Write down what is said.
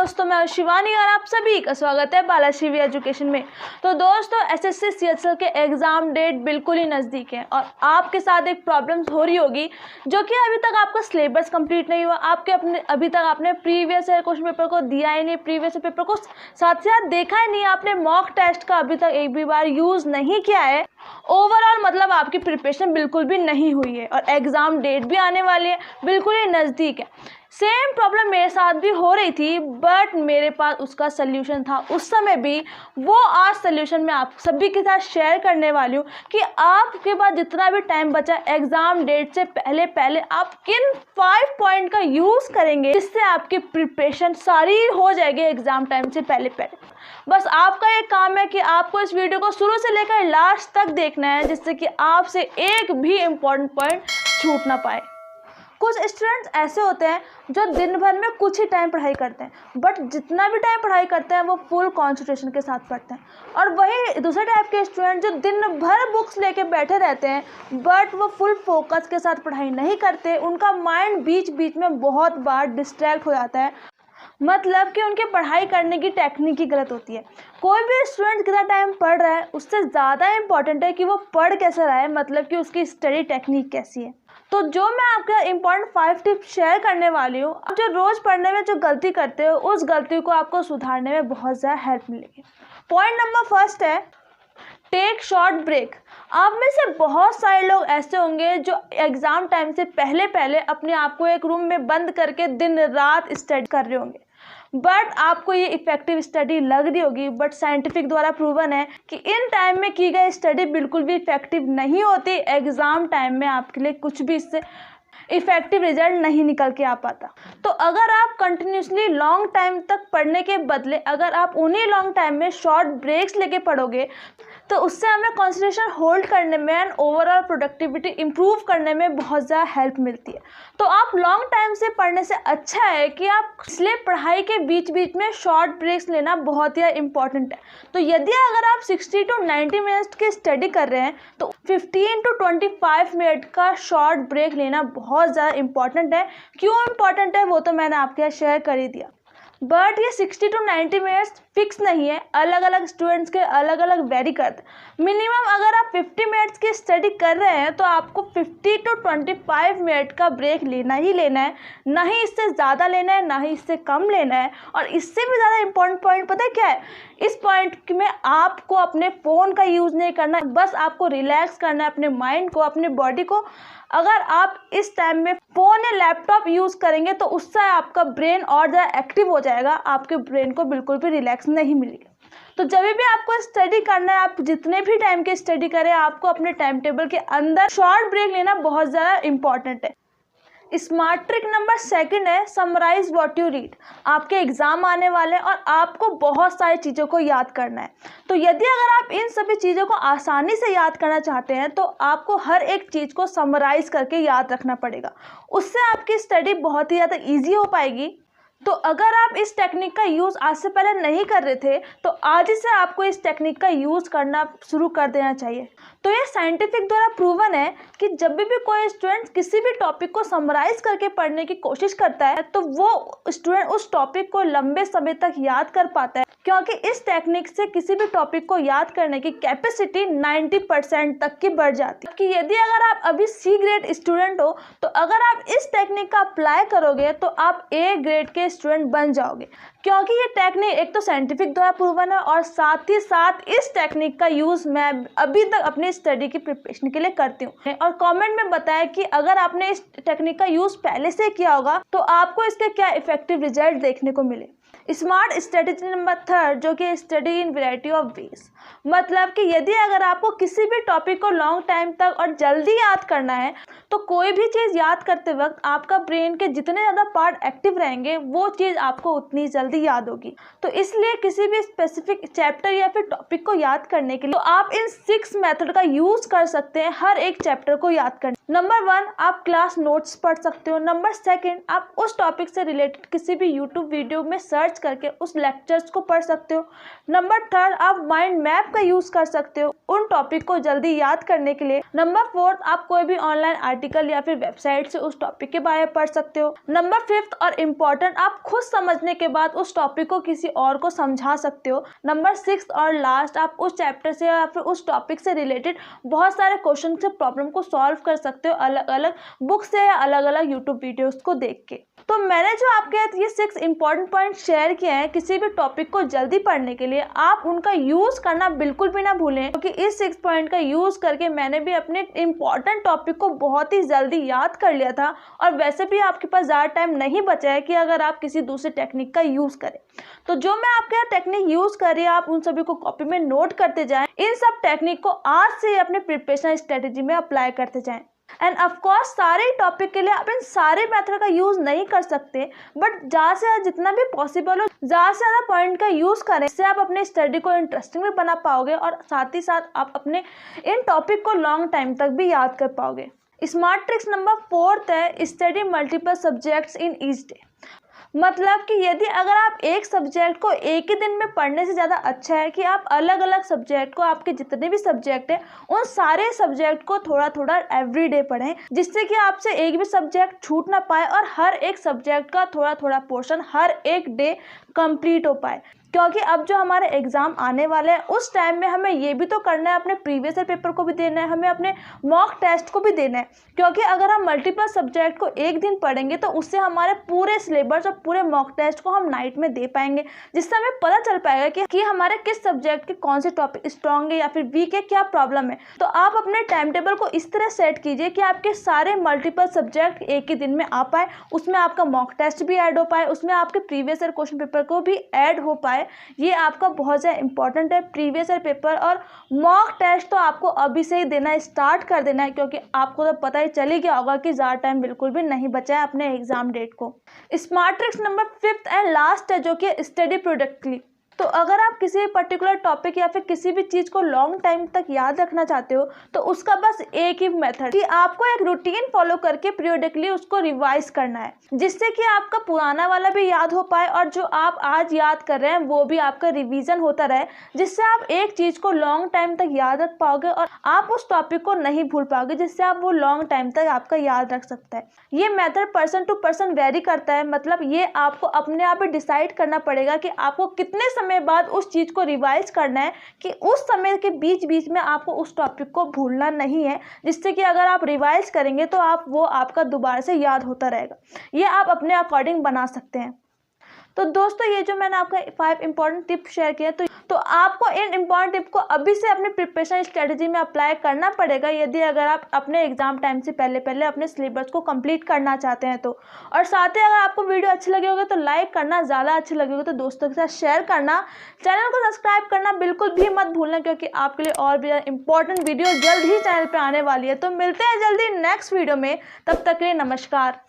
दोस्तों, मैं शिवानी और आप सभी का स्वागत है बालाश्री एजुकेशन में। तो दोस्तों, एसएससी सीएचएल के एग्ज़ाम डेट बिल्कुल ही नज़दीक है और आपके साथ एक प्रॉब्लम हो रही होगी जो कि अभी तक आपका सिलेबस कंप्लीट नहीं हुआ, अभी तक आपने प्रीवियस ईयर क्वेश्चन पेपर को दिया ही नहीं, प्रीवियस ईयर पेपर को साथ देखा ही नहीं, आपने मॉक टेस्ट का अभी तक एक भी बार यूज़ नहीं किया है। ओवरऑल मतलब आपकी प्रिपरेशन बिल्कुल भी नहीं हुई है और एग्ज़ाम डेट भी आने वाली है, बिल्कुल ही नज़दीक है। सेम प्रॉब्लम मेरे साथ भी हो रही थी, बट मेरे पास उसका सल्यूशन था उस समय भी। वो आज सल्यूशन मैं आप सभी के साथ शेयर करने वाली हूँ कि आपके पास जितना भी टाइम बचा एग्ज़ाम डेट से पहले आप किन 5 पॉइंट का यूज़ करेंगे जिससे आपकी प्रिपरेशन सारी हो जाएगी एग्ज़ाम टाइम से पहले। बस आपका एक काम है कि आपको इस वीडियो को शुरू से लेकर लास्ट तक देखना है, जिससे कि आपसे एक भी इम्पॉर्टेंट पॉइंट छूट ना पाए। कुछ स्टूडेंट्स ऐसे होते हैं जो दिन भर में कुछ ही टाइम पढ़ाई करते हैं, बट जितना भी टाइम पढ़ाई करते हैं वो फुल कंसंट्रेशन के साथ पढ़ते हैं। और वही दूसरे टाइप के स्टूडेंट जो दिन भर बुक्स लेके बैठे रहते हैं बट वो फुल फोकस के साथ पढ़ाई नहीं करते, उनका माइंड बीच बीच में बहुत बार डिस्ट्रैक्ट हो जाता है, मतलब कि उनके पढ़ाई करने की टेक्निक ही गलत होती है। कोई भी स्टूडेंट कितना टाइम पढ़ रहा है उससे ज़्यादा इम्पॉर्टेंट है कि वो पढ़ कैसे रहा है, मतलब कि उसकी स्टडी टेक्निक कैसी है। तो जो मैं आपका इम्पॉर्टेंट 5 टिप्स शेयर करने वाली हूँ, आप जो रोज़ पढ़ने में जो गलती करते हो उस गलती को आपको सुधारने में बहुत ज़्यादा हेल्प मिलेगी। पॉइंट नंबर फर्स्ट है टेक शॉर्ट ब्रेक। आप में से बहुत सारे लोग ऐसे होंगे जो एग्ज़ाम टाइम से पहले अपने आप को एक रूम में बंद करके दिन रात स्टडी कर रहे होंगे, बट आपको ये इफेक्टिव स्टडी लग रही होगी, बट साइंटिफिक द्वारा प्रूवन है कि इन टाइम में की गई स्टडी बिल्कुल भी इफेक्टिव नहीं होती। एग्ज़ाम टाइम में आपके लिए कुछ भी इससे इफेक्टिव रिजल्ट नहीं निकल के आ पाता। तो अगर आप कंटिन्यूसली लॉन्ग टाइम तक पढ़ने के बदले अगर आप उन्हीं लॉन्ग टाइम में शॉर्ट ब्रेक्स लेके पढ़ोगे तो उससे हमें कंसंट्रेशन होल्ड करने में एंड ओवरऑल प्रोडक्टिविटी इंप्रूव करने में बहुत ज़्यादा हेल्प मिलती है। तो आप लॉन्ग टाइम से पढ़ने से अच्छा है कि आप इसलिए पढ़ाई के बीच बीच में शॉर्ट ब्रेक्स लेना बहुत ही इंपॉर्टेंट है। तो यदि अगर आप 60 to 90 मिनट्स की स्टडी कर रहे हैं तो 15 to 25 मिनट का शॉर्ट ब्रेक लेना बहुत ज़्यादा इंपॉर्टेंट है। क्यों इंपॉर्टेंट है वो तो मैंने आपके साथ शेयर कर ही दिया, बट ये 60 to 90 मिनट्स फिक्स नहीं है, अलग अलग स्टूडेंट्स के अलग अलग वेरी करते हैं। मिनिमम अगर आप 50 मिनट्स की स्टडी कर रहे हैं तो आपको 50 to 25 मिनट का ब्रेक लेना ही लेना है, ना ही इससे ज़्यादा लेना है ना ही इससे कम लेना है। और इससे भी ज़्यादा इंपॉर्टेंट पॉइंट पता है क्या है? इस पॉइंट में आपको अपने फ़ोन का यूज़ नहीं करना है, बस आपको रिलैक्स करना है अपने माइंड को, अपने बॉडी को। अगर आप इस टाइम में फ़ोन या लैपटॉप यूज़ करेंगे तो उससे आपका ब्रेन और ज़्यादा एक्टिव हो जाएगा, आपके ब्रेन को बिल्कुल भी रिलैक्स नहीं मिलेगा। तो जब भी आपको स्टडी करना है, आप जितने भी टाइम की स्टडी करें, आपको अपने टाइम टेबल के अंदर शॉर्ट ब्रेक लेना बहुत ज़्यादा इंपॉर्टेंट है। स्मार्ट ट्रिक नंबर 2 है समराइज व्हाट यू रीड। आपके एग्ज़ाम आने वाले हैं और आपको बहुत सारी चीज़ों को याद करना है। तो यदि अगर आप इन सभी चीज़ों को आसानी से याद करना चाहते हैं तो आपको हर एक चीज़ को समराइज करके याद रखना पड़ेगा, उससे आपकी स्टडी बहुत ही ज़्यादा ईजी हो पाएगी। तो अगर आप इस टेक्निक का यूज़ आज से पहले नहीं कर रहे थे तो आज ही से आपको इस टेक्निक का यूज़ करना शुरू कर देना चाहिए। तो ये साइंटिफिक द्वारा प्रूवन है कि जब भी कोई स्टूडेंट किसी भी टॉपिक को समराइज करके पढ़ने की कोशिश करता है तो वो स्टूडेंट उस टॉपिक को लंबे समय तक याद कर पाता है, क्योंकि इस टेक्निक से किसी भी टॉपिक को याद करने की कैपेसिटी 90% तक की बढ़ जाती है। कि यदि अगर आप अभी C ग्रेड स्टूडेंट हो तो अगर आप इस टेक्निक का अप्लाई करोगे तो आप A ग्रेड के स्टूडेंट बन जाओगे, क्योंकि ये टेक्निक एक तो साइंटिफिक द्वारा प्रूवन है और साथ ही साथ इस टेक्निक का यूज़ मैं अभी तक अपनी स्टडी की प्रिपरेशन के लिए करती हूँ। और कमेंट में बताएं कि अगर आपने इस टेक्निक का यूज़ पहले से किया होगा तो आपको इसके क्या इफेक्टिव रिजल्ट देखने को मिले। स्मार्ट स्ट्रेटेजी नंबर 3 जो कि study in variety of ways, मतलब कि यदि अगर आपको किसी भी टॉपिक को लॉन्ग टाइम तक और जल्दी याद करना है तो कोई भी चीज़ याद करते वक्त आपका ब्रेन के जितने ज़्यादा पार्ट एक्टिव रहेंगे वो चीज़ आपको उतनी जल्दी याद होगी। तो इसलिए किसी भी स्पेसिफिक चैप्टर या फिर टॉपिक को याद करने के लिए तो आप इन 6 मेथड का यूज़ कर सकते हैं हर एक चैप्टर को याद करने। नंबर 1 आप क्लास नोट्स पढ़ सकते हो। नंबर 2 आप उस टॉपिक से रिलेटेड किसी भी यूट्यूब वीडियो में सर्च सर्च करके उस लेक्चर्स को पढ़ सकते हो। नंबर 3, आप माइंड मैप का यूज़ कर सकते हो उन टॉपिक को जल्दी याद करने के लिए। नंबर 4, आप कोई भी ऑनलाइन आर्टिकल या फिर वेबसाइट से उस टॉपिक के बारे में पढ़ सकते हो। नंबर 5 और इम्पॉर्टेंट, आप खुद समझने के बाद उस टॉपिक को किसी और को समझा सकते हो। नंबर 6 और लास्ट, आप उस चैप्टर से या फिर उस टॉपिक से रिलेटेड बहुत सारे क्वेश्चन से प्रॉब्लम को सॉल्व कर सकते हो अलग अलग बुक से या अलग अलग यूट्यूब वीडियोस को देख के। तो मैंने जो आपके ये 6 इंपॉर्टेंट पॉइंट शेयर किए हैं किसी भी टॉपिक को जल्दी पढ़ने के लिए, आप उनका यूज़ करना बिल्कुल भी ना भूलें, क्योंकि इस 6 पॉइंट का यूज़ करके मैंने भी अपने इंपॉर्टेंट टॉपिक को बहुत ही जल्दी याद कर लिया था। और वैसे भी आपके पास ज़्यादा टाइम नहीं बचा है कि अगर आप किसी दूसरे टेक्निक का यूज़ करें। तो जो मैं आपके यहाँ टेक्निक यूज़ कर रही है, आप उन सभी को कॉपी में नोट करते जाएं। इन सब टेक्निक को आज से अपने प्रिपरेशन स्ट्रेटेजी में अप्लाई करते जाएं। एंड ऑफकोर्स सारे टॉपिक के लिए आप इन सारे मेथड का यूज़ नहीं कर सकते, बट ज़्यादा से ज़्यादा जितना भी पॉसिबल हो ज़्यादा से ज़्यादा पॉइंट का यूज़ करें। इससे आप अपने स्टडी को इंटरेस्टिंग भी बना पाओगे और साथ ही साथ आप अपने इन टॉपिक को लॉन्ग टाइम तक भी याद कर पाओगे। स्मार्ट ट्रिक्स नंबर 4 है study multiple subjects in each day. मतलब कि यदि अगर आप एक सब्जेक्ट को एक ही दिन में पढ़ने से ज़्यादा अच्छा है कि आप अलग अलग सब्जेक्ट को, आपके जितने भी सब्जेक्ट हैं उन सारे सब्जेक्ट को थोड़ा थोड़ा एवरी डे पढ़ें, जिससे कि आपसे एक भी सब्जेक्ट छूट ना पाए और हर एक सब्जेक्ट का थोड़ा थोड़ा पोर्शन हर एक डे कंप्लीट हो पाए। क्योंकि अब जो हमारे एग्ज़ाम आने वाले हैं उस टाइम में हमें ये भी तो करना है, अपने प्रीवियस ईयर पेपर को भी देना है, हमें अपने मॉक टेस्ट को भी देना है। क्योंकि अगर हम मल्टीपल सब्जेक्ट को एक दिन पढ़ेंगे तो उससे हमारे पूरे सिलेबस और पूरे मॉक टेस्ट को हम नाइट में दे पाएंगे, जिससे हमें पता चल पाएगा कि हमारे किस सब्जेक्ट के कौन से टॉपिक स्ट्रॉन्ग है या फिर वीक है, क्या प्रॉब्लम है। तो आप अपने टाइम टेबल को इस तरह सेट कीजिए कि आपके सारे मल्टीपल सब्जेक्ट एक ही दिन में आ पाए, उसमें आपका मॉक टेस्ट भी ऐड हो पाए, उसमें आपके प्रीवियस ईयर क्वेश्चन पेपर को भी ऐड हो पाए। ये आपका बहुत ज़्यादा इंपॉर्टेंट है। प्रीवियस ईयर पेपर और मॉक टेस्ट तो आपको अभी से ही देना स्टार्ट कर देना है, क्योंकि आपको तो पता ही चल गया होगा कि ज़्यादा टाइम बिल्कुल भी नहीं बचा है अपने एग्जाम डेट को। Smart tricks number 5 and last है जो कि स्टडी प्रोडक्टली। तो अगर आप किसी भी पर्टिकुलर टॉपिक या फिर किसी भी चीज़ को लॉन्ग टाइम तक याद रखना चाहते हो तो उसका बस एक ही मेथड कि आपको एक रूटीन फॉलो करके पीरियडिकली उसको रिवाइज करना है, जिससे कि आपका पुराना वाला भी याद हो पाए और जो आप आज याद कर रहे हैं वो भी आपका रिवीजन होता रहे, जिससे आप एक चीज़ को लॉन्ग टाइम तक याद रख पाओगे और आप उस टॉपिक को नहीं भूल पाओगे, जिससे आप वो लॉन्ग टाइम तक आपका याद रख सकता है। ये method person to person vary करता है, मतलब ये आपको अपने आप ही डिसाइड करना पड़ेगा कि आपको कितने समय बाद उस चीज को रिवाइज करना है, कि उस समय के बीच बीच में आपको उस टॉपिक को भूलना नहीं है, जिससे कि अगर आप रिवाइज करेंगे तो वो आपका दोबारा से याद होता रहेगा। ये आप अपने अकॉर्डिंग बना सकते हैं। तो दोस्तों ये जो मैंने आपका 5 इंपॉर्टेंट टिप शेयर किया तो आपको इन इंपॉर्टेंट टिप को अभी से अपने प्रिपरेशन स्ट्रेटजी में अप्लाई करना पड़ेगा, यदि अगर आप अपने एग्जाम टाइम से पहले अपने सिलेबस को कंप्लीट करना चाहते हैं तो। और साथ ही अगर आपको वीडियो अच्छी लगी होगी तो लाइक करना, ज़्यादा अच्छी लगी होगी तो दोस्तों के साथ शेयर करना, चैनल को सब्सक्राइब करना बिल्कुल भी मत भूलना, क्योंकि आपके लिए और भी इंपॉर्टेंट वीडियो जल्द ही चैनल पर आने वाली है। तो मिलते हैं जल्दी नेक्स्ट वीडियो में, तब तक के लिए नमस्कार।